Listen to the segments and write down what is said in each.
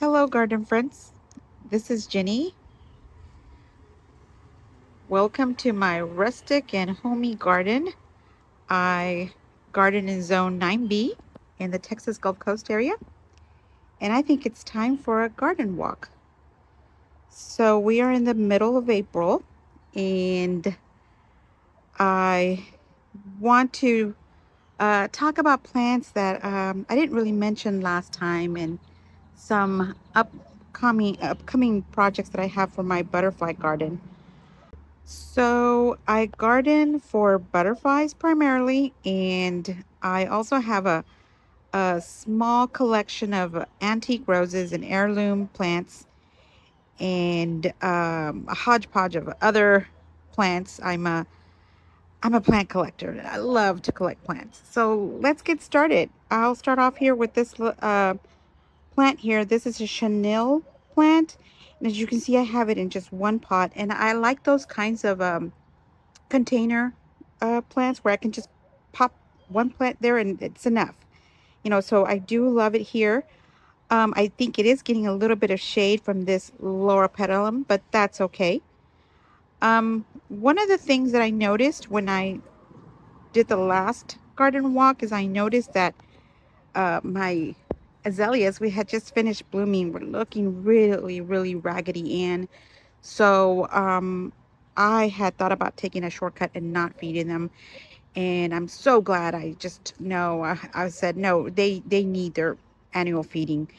Hello, garden friends. This is Jenny. Welcome to my rustic and homey garden. I garden in Zone 9B in the Texas Gulf Coast area, and I think it's time for a garden walk. So we are in the middle of April, and I want to talk about plants that I didn't really mention last time, and some upcoming projects that I have for my butterfly garden. So I garden for butterflies primarily, and I also have a small collection of antique roses and heirloom plants and a hodgepodge of other plants. I'm a plant collector, and I love to collect plants. So let's get started. I'll start off here with this plant here. This is a chenille plant, and as you can see, I have it in just one pot, and I like those kinds of container plants where I can just pop one plant there and it's enough. So I do love it here. I think it is getting a little bit of shade from this lower petalum, but that's okay. One of the things that I noticed when I did the last garden walk is I noticed that my azaleas, we had just finished blooming, were looking really, really raggedy. And so I had thought about taking a shortcut and not feeding them. And I'm so glad I just no, I said no, they need their annual feeding.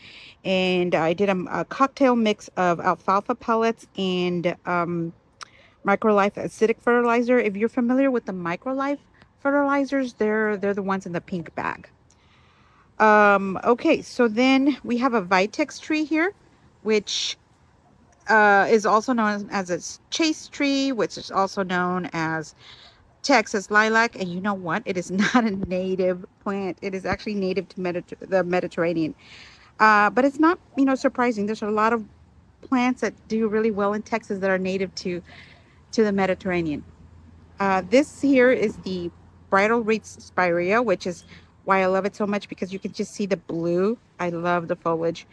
And I did a cocktail mix of alfalfa pellets and microlife acidic fertilizer. If you're familiar with the microlife fertilizers, they're the ones in the pink bag. Okay, so then we have a vitex tree here, which is also known as a chase tree, which is also known as Texas lilac. And you know what? It is not a native plant. It is actually native to the Mediterranean. But it's not, surprising. There's a lot of plants that do really well in Texas that are native to the Mediterranean. This here is the bridal wreath spirea, which is why I love it so much, because you can just see the blue. I love the foliage,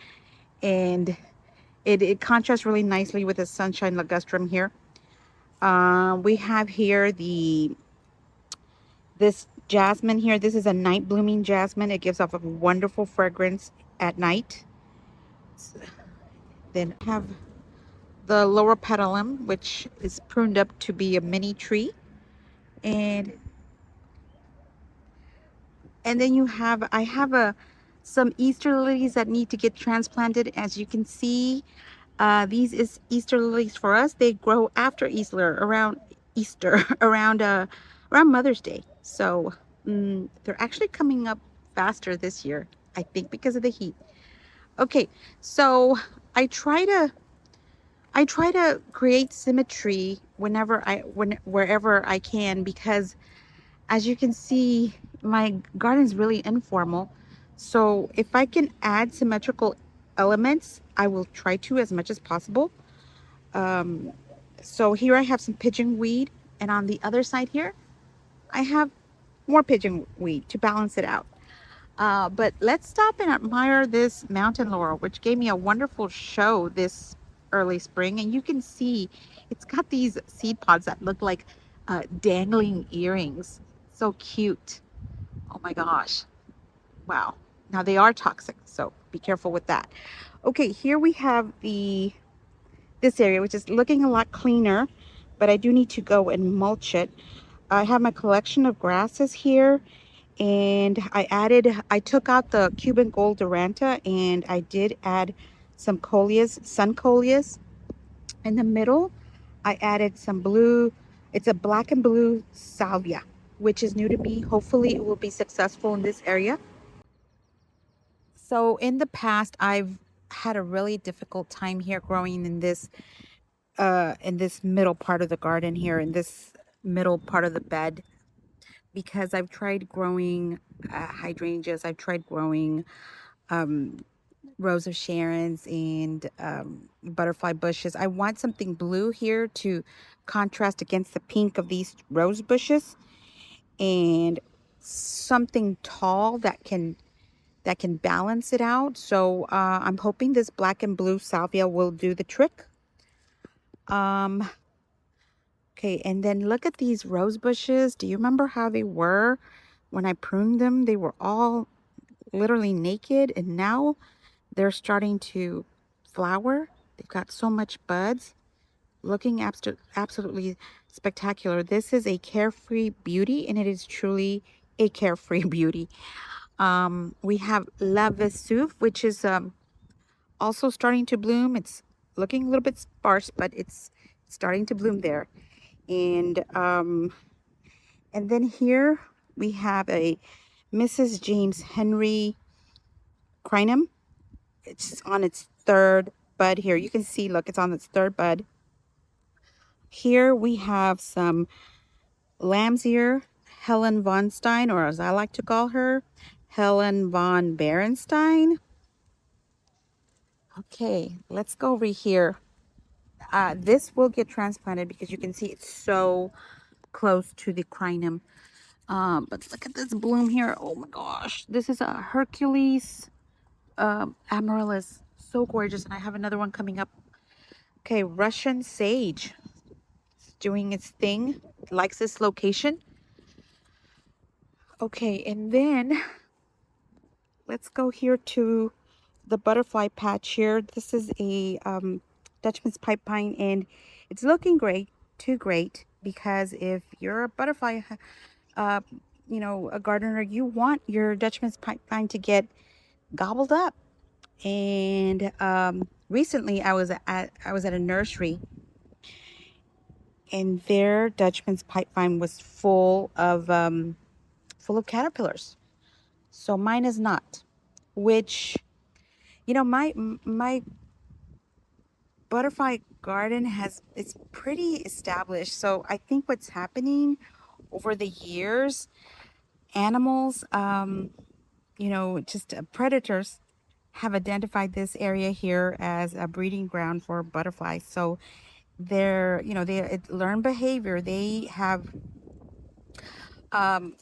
and it contrasts really nicely with the sunshine ligustrum here. We have here this jasmine here. This is a night blooming jasmine. It gives off a wonderful fragrance at night. Then I have the lower petalum, which is pruned up to be a mini tree. And then I have some Easter lilies that need to get transplanted. As you can see, these is Easter lilies for us. They grow after Easter, around Mother's Day. So they're actually coming up faster this year, I think, because of the heat. Okay, so I try to create symmetry wherever I can, because as you can see, my garden is really informal. So if I can add symmetrical elements, I will try to as much as possible. Um, so here I have some pigeon weed, and on the other side here, I have more pigeon weed to balance it out. But let's stop and admire this mountain laurel, which gave me a wonderful show this early spring. And you can see it's got these seed pods that look like dangling earrings. So cute. Oh my gosh. Wow. Now they are toxic, so be careful with that. Okay, here we have this area, which is looking a lot cleaner, but I do need to go and mulch it. I have my collection of grasses here, and I took out the Cuban gold duranta, and I did add some coleus, sun coleus. In the middle, I added some blue, it's a black and blue salvia, which is new to me. Hopefully it will be successful in this area. So in the past, I've had a really difficult time here growing in this middle part of the garden here, in this middle part of the bed, because I've tried growing hydrangeas. I've tried growing um, Rose of Sharon's and butterfly bushes. I want something blue here to contrast against the pink of these rose bushes, and something tall that can that can balance it out. So I'm hoping this black and blue salvia will do the trick. Okay, and then look at these rose bushes. Do you remember how they were when I pruned them? They were all literally naked, and now they're starting to flower. They've got so much buds, looking absolutely spectacular. This is a carefree beauty, and it is truly a carefree beauty. We have La Vesuve, which is also starting to bloom. It's looking a little bit sparse, but it's starting to bloom there. And then here we have a Mrs. James Henry crinum. It's on its third bud here. You can see, look, it's on its third bud. Here we have some lamb's ear, Helen von Stein, or as I like to call her, Helen von Berenstein. Okay, let's go over here. This will get transplanted because you can see it's so close to the crinum. But look at this bloom here. Oh my gosh. This is a Hercules amaryllis. So gorgeous. And I have another one coming up. Okay, Russian sage. It's doing its thing. Likes this location. Okay, and then let's go here to the butterfly patch here. This is a Dutchman's pipe pine, and it's looking great, too great, because if you're a butterfly, uh, you know, a gardener, you want your Dutchman's pipe pine to get gobbled up. And recently, I was at a nursery, and their Dutchman's pipe vine was full of caterpillars. So mine is not. Which, you know, my butterfly garden it's pretty established. So I think what's happening over the years, animals, you know, just predators have identified this area here as a breeding ground for butterflies. So they're, you know, they learn behavior. They have um,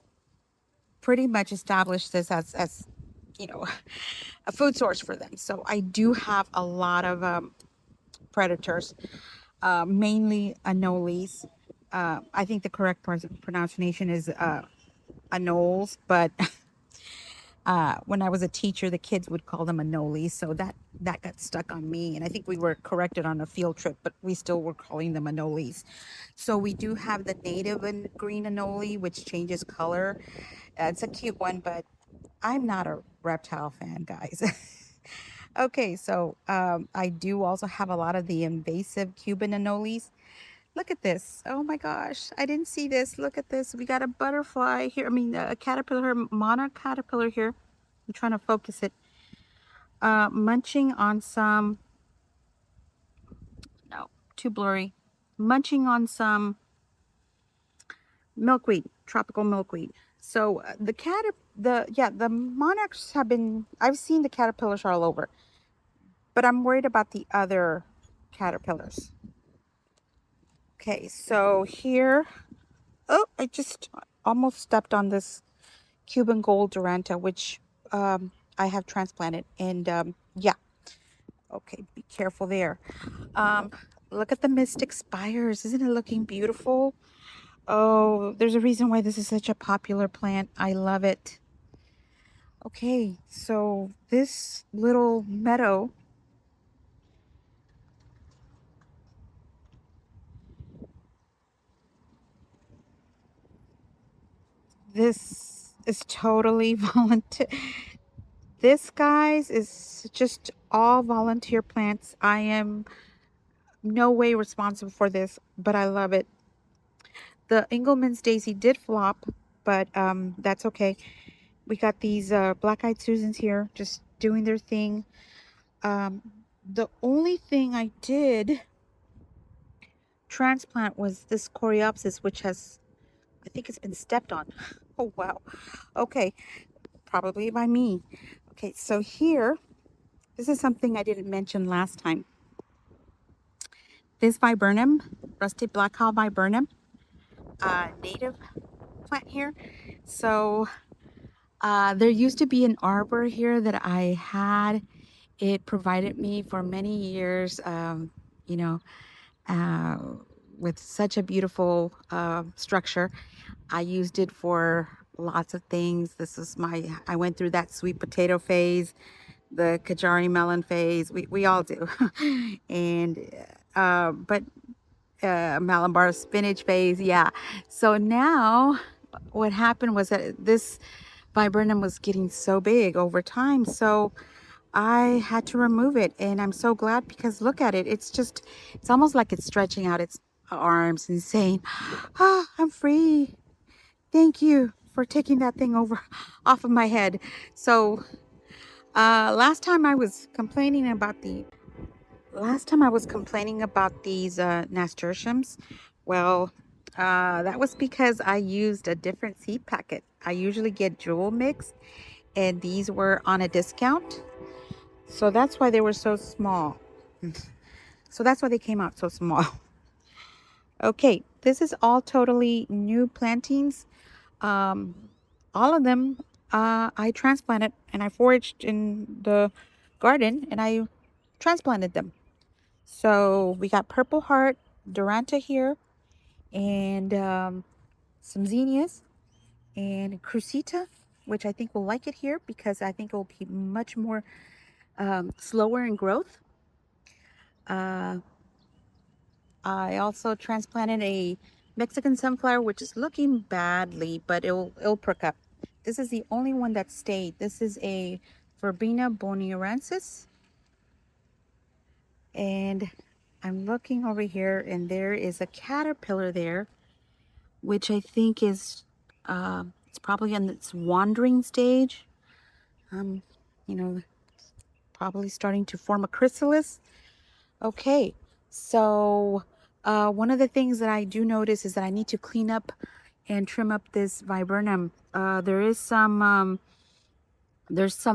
pretty much established this as, you know, a food source for them. So I do have a lot of predators, mainly anoles. I think the correct pronunciation is anoles, but when I was a teacher, the kids would call them anoles, so that got stuck on me, and I think we were corrected on a field trip, but we still were calling them anoles. So we do have the native and green anole, which changes color. It's a cute one, but I'm not a reptile fan, guys. Okay, so I do also have a lot of the invasive Cuban anoles. Look at this. Oh my gosh, I didn't see this. Look at this. We got a butterfly here. I mean, a caterpillar, monarch caterpillar here. I'm trying to focus it. Munching on some, no, too blurry. Munching on some milkweed, tropical milkweed. So the monarchs have been, I've seen the caterpillars all over, but I'm worried about the other caterpillars. Okay, so here, oh, I just almost stepped on this Cuban gold Duranta, which I have transplanted. And yeah, okay, be careful there. Um, Look at the mystic spires. Isn't it looking beautiful? Oh, there's a reason why this is such a popular plant. I love it. Okay, so this little meadow, this is totally volunteer. This, guys, is just all volunteer plants. I am no way responsible for this, but I love it. The Engelman's daisy did flop, but that's okay. We got these black-eyed Susans here just doing their thing. Um, the only thing I did transplant was this Coreopsis, which has, I think it's been stepped on. Oh, wow. Okay, probably by me. Okay, so here, this is something I didn't mention last time. This viburnum, rusted black haw viburnum, native plant here. So There used to be an arbor here that I had. It provided me for many years, you know, uh, with such a beautiful structure. I used it for lots of things. I went through that sweet potato phase, the Kajari melon phase. We all do. And, but Malabar spinach phase, yeah. So now what happened was that this viburnum was getting so big over time. So I had to remove it, and I'm so glad because look at it. It's almost like it's stretching out its arms and saying, "Ah, I'm free. Thank you for taking that thing over off of my head." So last time I was complaining about these nasturtiums. Well, that was because I used a different seed packet. I usually get Jewel Mix, and these were on a discount. So that's why they were so small. So that's why they came out so small. Okay, this is all totally new plantings. Um, all of them I transplanted and I foraged in the garden and I transplanted them. So we got Purple Heart, Duranta here, and some zinnias and Crucita, which I think will like it here because I think it will be much more slower in growth. Uh, I also transplanted a Mexican sunflower, which is looking badly, but it'll perk up. This is the only one that stayed. This is a Verbena boniorensis. And I'm looking over here, and there is a caterpillar there, which I think is, it's probably in its wandering stage. Um, you know, probably starting to form a chrysalis. Okay, so one of the things that I do notice is that I need to clean up and trim up this viburnum. There's some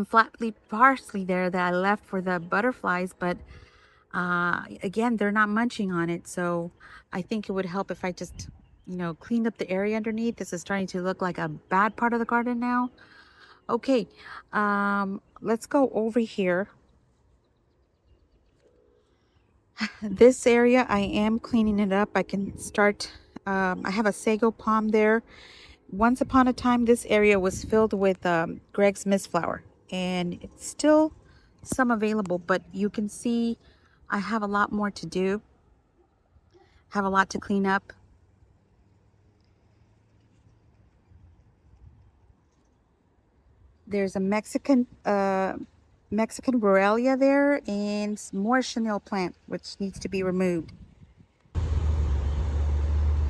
flat leaf parsley there that I left for the butterflies, but again, they're not munching on it. So I think it would help if I just, cleaned up the area underneath. This is starting to look like a bad part of the garden now. Okay, let's go over here. This area, I am cleaning it up. I can start, I have a sago palm there. Once upon a time, this area was filled with Greg's Mistflower, and it's still some available, but you can see I have a lot more to do, have a lot to clean up. There's a Mexican Borrelia there and more chenille plant, which needs to be removed.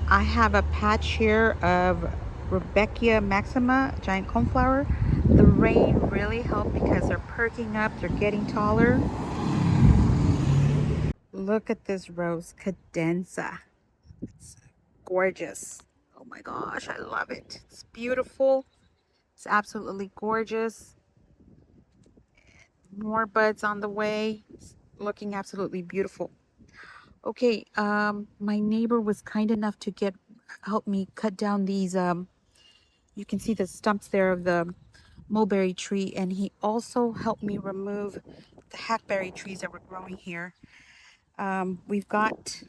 I have a patch here of Rudbeckia maxima, giant coneflower. The rain really helped because they're perking up, they're getting taller. Look at this rose cadenza. It's gorgeous. Oh my gosh, I love it. It's beautiful. It's absolutely gorgeous. More buds on the way. It's looking absolutely beautiful. Okay, my neighbor was kind enough to help me cut down these you can see the stumps there of the mulberry tree, and he also helped me remove the hackberry trees that were growing here. We've got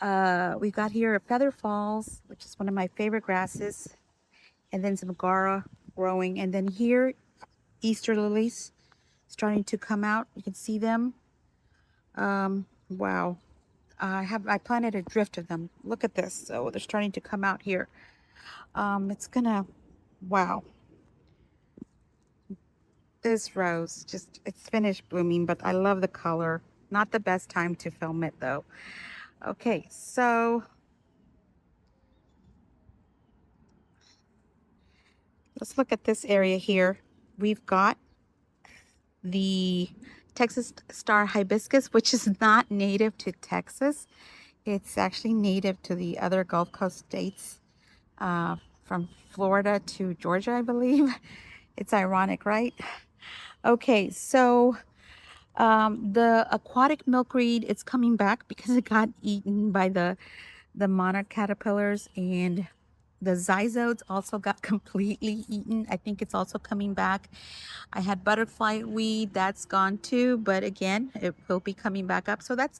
here a feather falls, which is one of my favorite grasses, and then some gara growing, and then here Easter lilies starting to come out. You can see them. Wow. I planted a drift of them. Look at this. So they're starting to come out here. Wow. This rose, it's finished blooming, but I love the color. Not the best time to film it though. Okay, so let's look at this area here. We've got the Texas star hibiscus, which is not native to Texas. It's actually native to the other Gulf Coast states, from Florida to Georgia, I believe. It's ironic, right? Okay, so the aquatic milkweed, it's coming back because it got eaten by the monarch caterpillars, and The zyzodes also got completely eaten. I think it's also coming back. I had butterfly weed, that's gone too, but again, it will be coming back up. So that's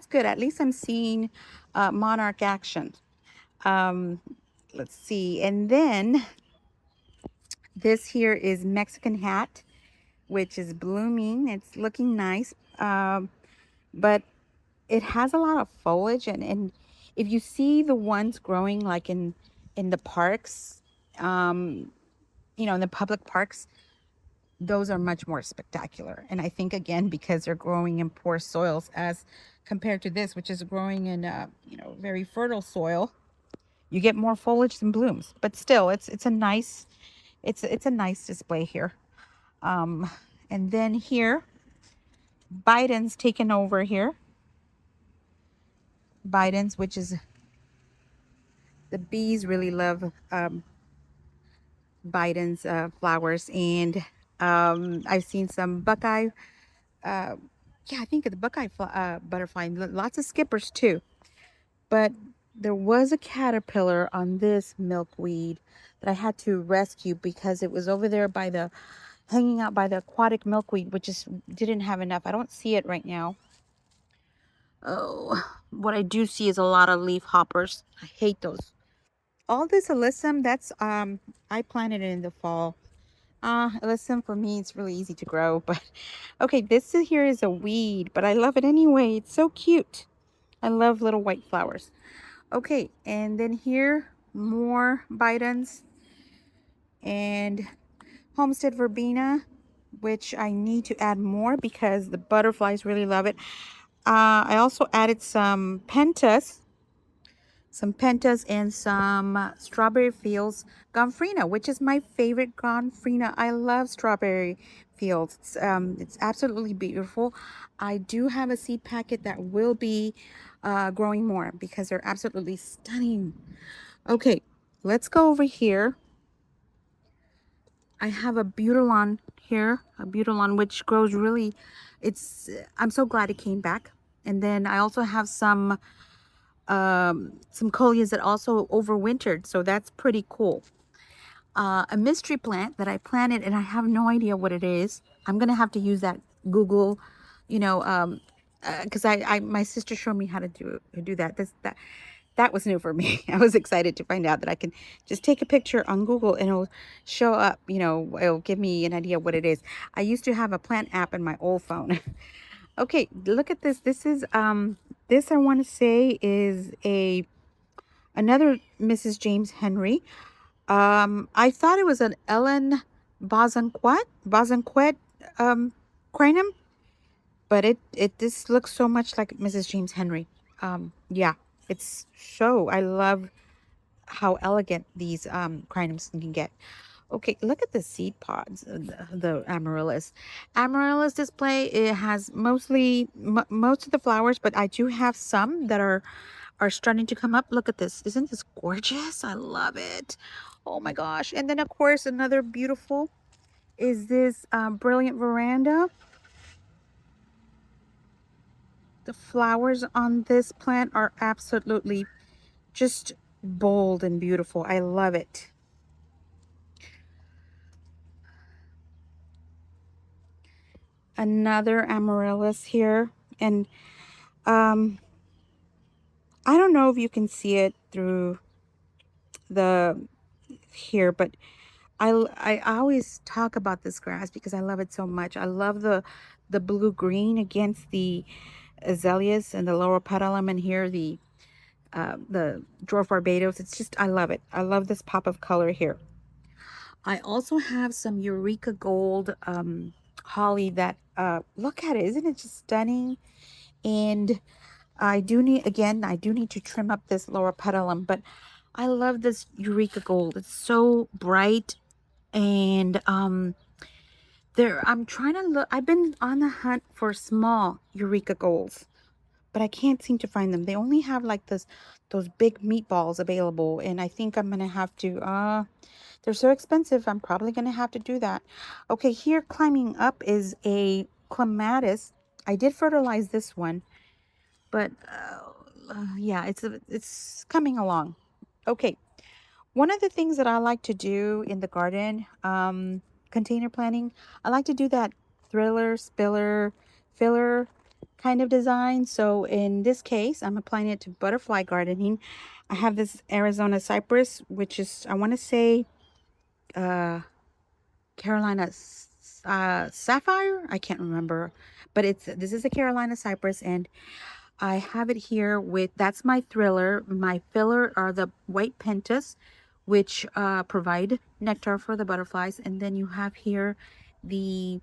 good. At least I'm seeing monarch action. Um, let's see. And then this here is Mexican hat, which is blooming. It's looking nice. But it has a lot of foliage, and if you see the ones growing like in the parks, um, in the public parks, those are much more spectacular. And I think again because they're growing in poor soils as compared to this, which is growing in very fertile soil, you get more foliage than blooms. But still, it's a nice it's a nice display here. Um, and then here, Biden's taken over here. Biden's, which is the bees really love Biden's flowers, and I've seen some Buckeye. Uh, yeah, I think the Buckeye butterfly, and lots of skippers too. But there was a caterpillar on this milkweed that I had to rescue because it was over there by the hanging out by the aquatic milkweed, which just didn't have enough. I don't see it right now. Oh, what I do see is a lot of leaf hoppers. I hate those. All this alyssum, that's I planted it in the fall. Alyssum for me, it's really easy to grow, but okay, here is a weed, but I love it anyway. It's so cute. I love little white flowers. Okay, and then here more Bidens and Homestead verbena, which I need to add more because the butterflies really love it. I also added some pentas and some strawberry fields gomphrena, which is my favorite gomphrena. I love strawberry fields. It's absolutely beautiful. I do have a seed packet that will be growing more because they're absolutely stunning. Okay, let's go over here. I have a Butilon here, a Butilon which grows really, I'm so glad it came back. And then I also have some coleus that also overwintered, so that's pretty cool. A mystery plant that I planted and I have no idea what it is. I'm gonna have to use that Google, because I my sister showed me how to do that. That was new for me. I was excited to find out that I can just take a picture on Google and it'll show up. It'll give me an idea what it is. I used to have a plant app in my old phone. Okay, look at this. This I want to say is another Mrs. James Henry. I thought it was an Ellen Bosanquet crinum, but it this looks so much like Mrs. James Henry. Yeah, it's so I love how elegant these crinums can get. Okay, look at the seed pods, the amaryllis. Amaryllis display, it has most of the flowers, but I do have some that are starting to come up. Look at this. Isn't this gorgeous? I love it. Oh my gosh. And then of course another beautiful is this brilliant veranda. The flowers on this plant are absolutely just bold and beautiful. I love it. Another amaryllis here, and I don't know if you can see it through the here, but I always talk about this grass because I love it so much. I love the blue green against the azaleas and the lower petalum, and here the dwarf barbados. It's just, I love it. I love this pop of color here. I also have some Eureka Gold holly that look at it, isn't it just stunning? And I do need to trim up this lower petalum, but I love this Eureka Gold. It's so bright, and I'm trying to look. I've been on the hunt for small Eureka Golds, but I can't seem to find them. They only have like those big meatballs available, and I think I'm gonna have to they're so expensive. I'm probably gonna have to do that. Okay, here climbing up is a clematis. I did fertilize this one, but yeah, it's coming along. Okay, One of the things that I like to do in the garden, container planting, I like to do that thriller, spiller, filler kind of design. So in this case, I'm applying it to butterfly gardening. I have this Arizona cypress, which is, I want to say, uh, Carolina sapphire. I can't remember, but this is a Carolina cypress, and I have it here with, that's my thriller. My filler are the white pentas, which provide nectar for the butterflies. And then you have here the,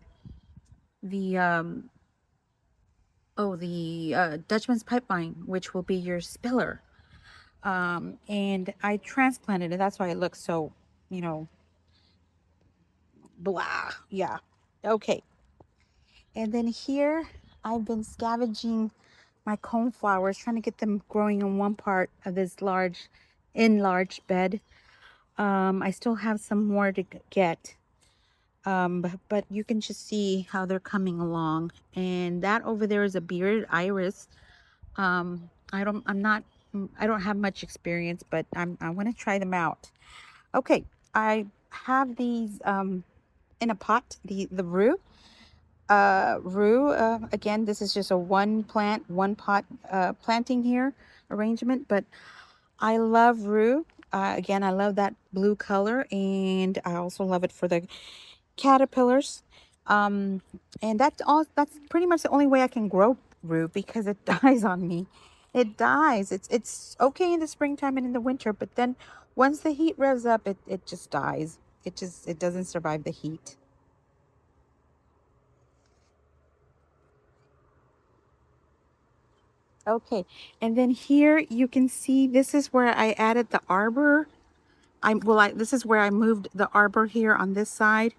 the, um, Dutchman's pipevine, which will be your spiller. And I transplanted it. That's why it looks so, you know, blah. Yeah. Okay. And then here I've been scavenging my cone flowers, trying to get them growing in one part of this enlarged bed. I still have some more to get. But you can just see how they're coming along. And that over there is a bearded iris. I don't have much experience, but I want to try them out. Okay, I have these in a pot, the rue. Again, this is just a one plant, one pot planting here arrangement, but I love rue. Again, I love that blue color, and I also love it for the caterpillars. Um, and that's pretty much the only way I can grow rue because it dies on me. It dies. It's okay in the springtime and in the winter, but then once the heat revs up, it just dies. It doesn't survive the heat. Okay, and then here you can see this is where I added the arbor. This is where I moved the arbor here on this side.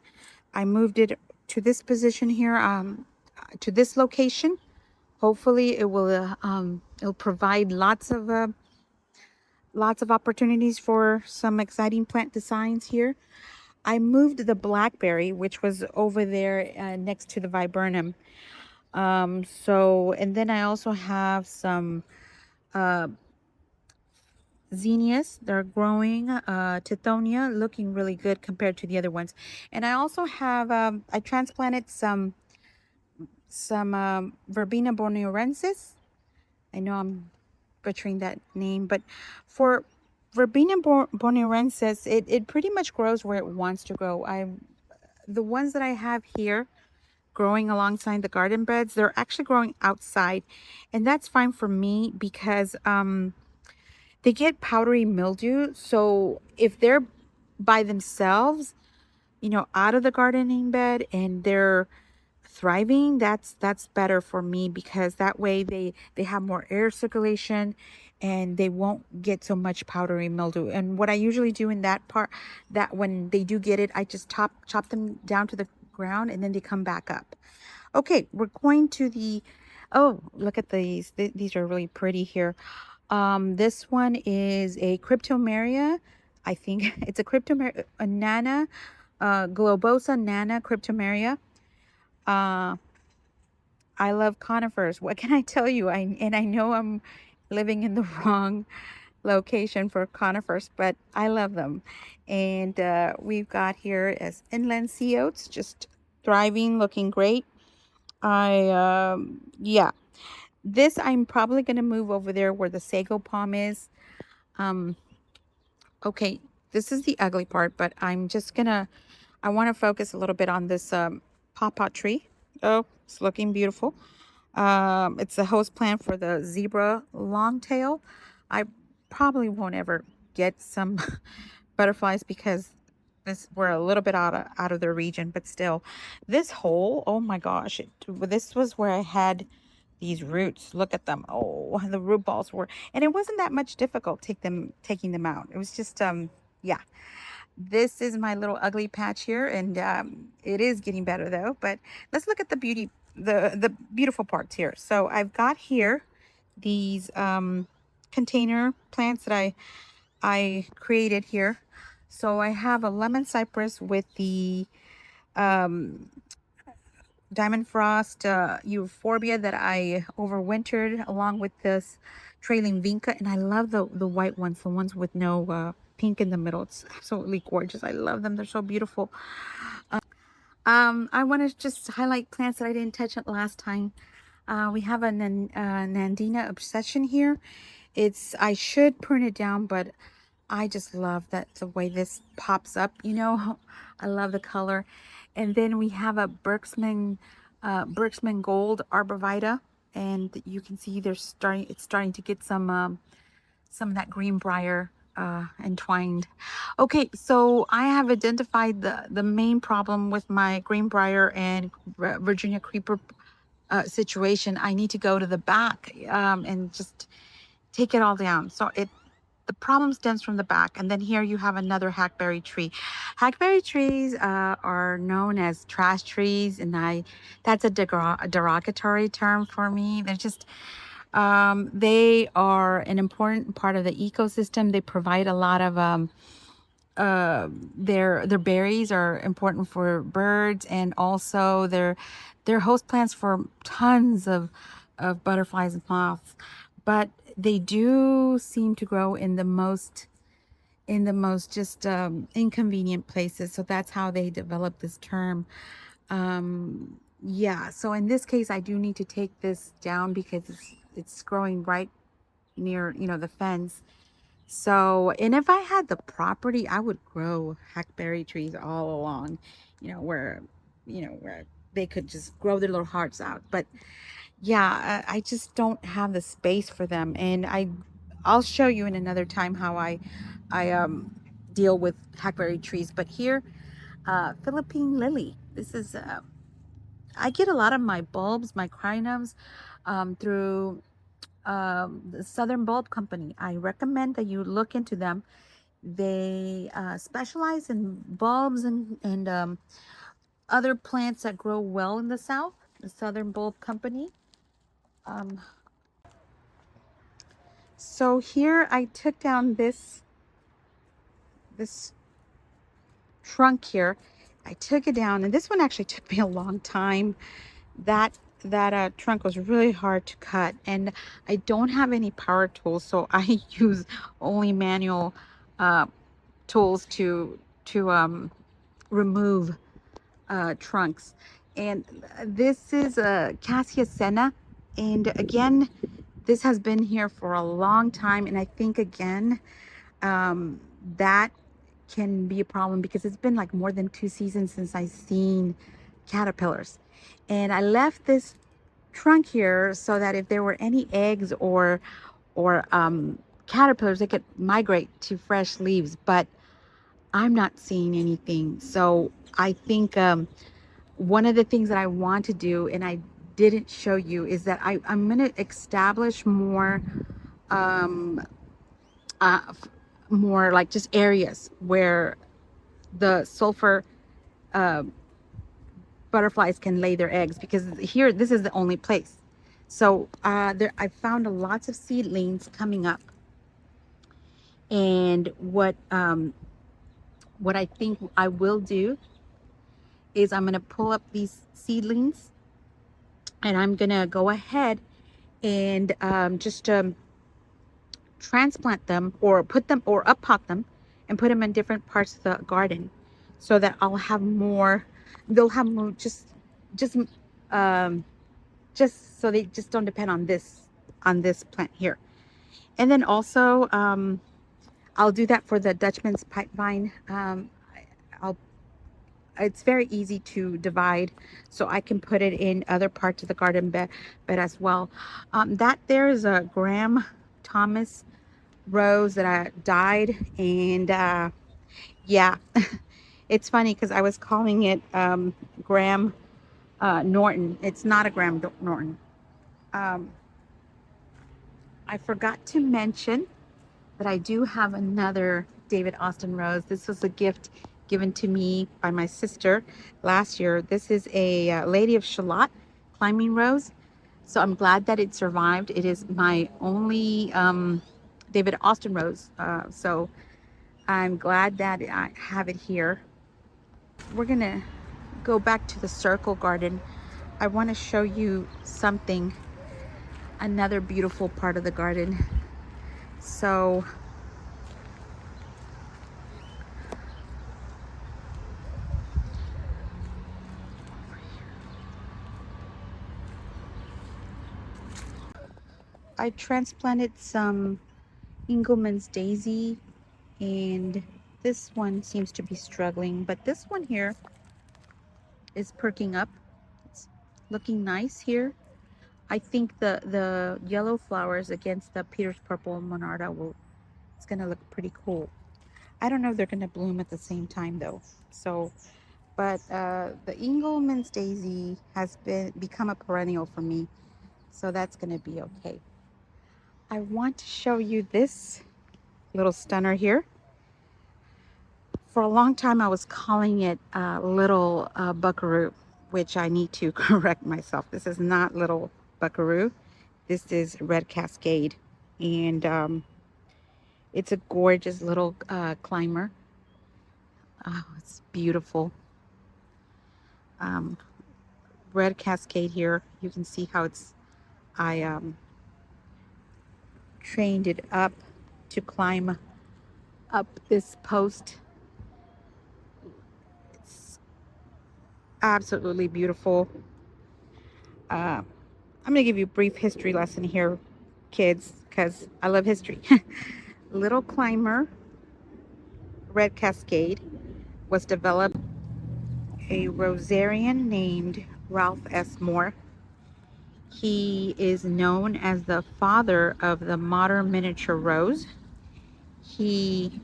I moved it to this position here, to this location. Hopefully, it'll provide lots of opportunities for some exciting plant designs here. I moved the blackberry, which was over there next to the viburnum. And then I also have some uh, zinnias. They're growing. Tithonia, looking really good compared to the other ones. And I also have, I transplanted some Verbena borneorensis. I know I'm butchering that name, but for Verbena borneorensis, it pretty much grows where it wants to grow. The ones that I have here growing alongside the garden beds, they're actually growing outside, and that's fine for me because they get powdery mildew. So if they're by themselves, you know, out of the gardening bed and they're thriving, that's better for me because that way they have more air circulation and they won't get so much powdery mildew. And what I usually do in that part, that when they do get it, I just chop them down to the ground and then they come back up. Okay, we're going to the, oh, look at these. These are really pretty here. This one is a cryptomeria. I think it's a cryptomeria, a nana, globosa nana cryptomeria. Uh, I love conifers. What can I tell you? I know I'm living in the wrong location for conifers, but I love them. And we've got here as inland sea oats, just thriving, looking great. Yeah, this I'm probably gonna move over there where the sago palm is. Um, okay, this is the ugly part, but I want to focus a little bit on this pawpaw tree. Oh, it's looking beautiful. It's a host plant for the zebra longtail. I probably won't ever get some butterflies because we're a little bit out of the region, but still, this hole, oh my gosh, this was where I had these roots. Look at them. Oh, the root balls were, and it wasn't that much difficult taking them out. It was just yeah. This is my little ugly patch here, and it is getting better though. But let's look at the beautiful parts here. So I've got here these container plants that I created here. So I have a lemon cypress with the um, diamond frost euphorbia that I overwintered along with this trailing vinca, and I love the white ones, the ones with no pink in the middle. It's absolutely gorgeous. I love them. They're so beautiful. I want to just highlight plants that I didn't touch on last time. We have a Nandina Obsession here. I should prune it down, but I just love that the way this pops up, you know. I love the color. And then we have a Berksman Gold Arborvitae, and you can see it's starting to get some of that greenbrier entwined. Okay, so I have identified the main problem with my greenbrier and Virginia creeper situation. I need to go to the back and just take it all down. So the problem stems from the back. And then here you have another hackberry tree. Hackberry trees are known as trash trees, and that's a derogatory term for me. They're just they are an important part of the ecosystem. They provide a lot of their berries are important for birds, and also they're host plants for tons of butterflies and moths. But they do seem to grow in the most just inconvenient places. So that's how they developed this term. Yeah, so in this case, I do need to take this down because it's growing right near, you know, the fence. So, and if I had the property, I would grow hackberry trees all along, where they could just grow their little hearts out. But yeah, I just don't have the space for them. And I'll show you in another time how I deal with hackberry trees. But here, Philippine lily. This is I get a lot of my bulbs, my crinums, through the Southern Bulb Company. I recommend that you look into them. They specialize in bulbs and other plants that grow well in the South. The Southern Bulb Company. Um, so here I took down this trunk here. I took it down, and this one actually took me a long time. That trunk was really hard to cut, and I don't have any power tools, so I use only manual tools to remove trunks. And this is a Cassia Senna, and again, this has been here for a long time, and I think again that can be a problem because it's been like more than 2 seasons since I've seen caterpillars. And I left this trunk here so that if there were any eggs or caterpillars, they could migrate to fresh leaves, but I'm not seeing anything. So I think one of the things that I want to do, and I didn't show you, is that I'm going to establish um, uh, more like just areas where the sulfur uh, butterflies can lay their eggs, because here, this is the only place. So I found lots of seedlings coming up. And what I think I will do is I'm going to pull up these seedlings, and I'm going to go ahead and just transplant them, or put them, or up pot them and put them in different parts of the garden, so that I'll have more. They'll have more, just um just so they just don't depend on this plant here. And then also I'll do that for the Dutchman's pipevine. I'll It's very easy to divide, so I can put it in other parts of the garden bed as well. That there is a Graham Thomas rose that I died, and yeah, it's funny because I was calling it Graham Norton. It's not a Graham Norton. Um, I forgot to mention that I do have another David Austin rose. This was a gift given to me by my sister last year. This is a Lady of Shalott climbing rose. So I'm glad that it survived. It is my only David Austin rose. So I'm glad that I have it here. We're gonna go back to the circle garden. I want to show you something, another beautiful part of the garden. So I transplanted some Engelmann's daisy, and this one seems to be struggling, but this one here is perking up. It's looking nice here. I think the yellow flowers against the Peter's Purple Monarda it's gonna look pretty cool. I don't know if they're gonna bloom at the same time though. So, but the Engelmann's daisy has become a perennial for me, so that's gonna be okay. I want to show you this little stunner here. For a long time, I was calling it Little Buckaroo, which I need to correct myself. This is not Little Buckaroo. This is Red Cascade, and it's a gorgeous little climber. Oh, it's beautiful. Um, Red Cascade here. You can see how I trained it up to climb up this post. It's absolutely beautiful. I'm going to give you a brief history lesson here, kids, because I love history. Little climber, Red Cascade, was developed a Rosarian named Ralph S. Moore. He is known as the father of the modern miniature rose. He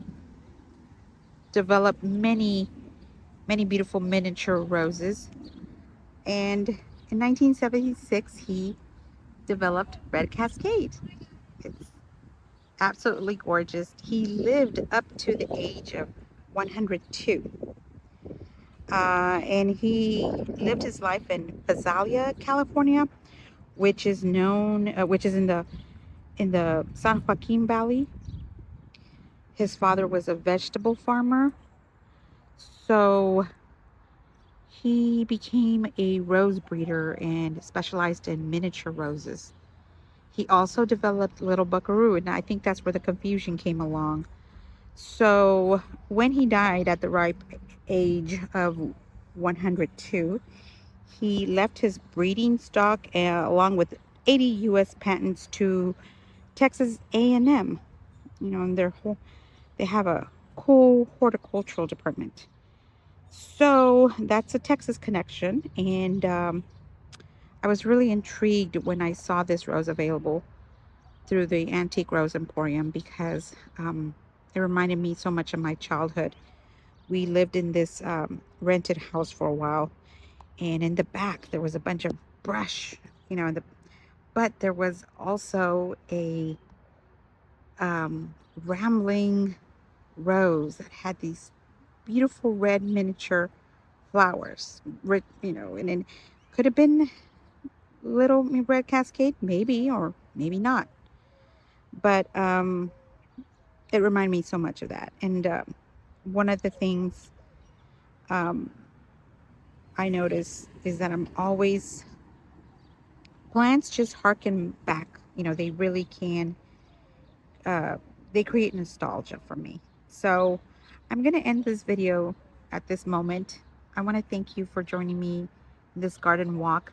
developed many beautiful miniature roses, and in 1976 he developed Red Cascade. It's absolutely gorgeous. He lived up to the age of 102. And he lived his life in Visalia, California, which is in the San Joaquin Valley. His father was a vegetable farmer, so he became a rose breeder and specialized in miniature roses. He also developed Little Buckaroo, and I think that's where the confusion came along. So when he died at the ripe age of 102, he left his breeding stock along with 80 U.S. patents to Texas A&M. You know, and they have a cool horticultural department. So that's a Texas connection, and I was really intrigued when I saw this rose available through the Antique Rose Emporium because it reminded me so much of my childhood. We lived in this rented house for a while, and in the back there was a bunch of brush, you know, but there was also a rambling rose that had these beautiful red miniature flowers, you know, and it could have been Little Red Cascade, maybe, or maybe not. But it reminded me so much of that. And one of the things um, I notice is that plants just harken back. You know, they really can, they create nostalgia for me. So I'm going to end this video at this moment. I want to thank you for joining me in this garden walk.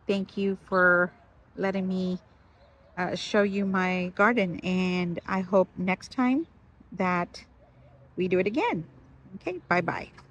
Thank you for letting me show you my garden, and I hope next time that we do it again. Okay, bye-bye.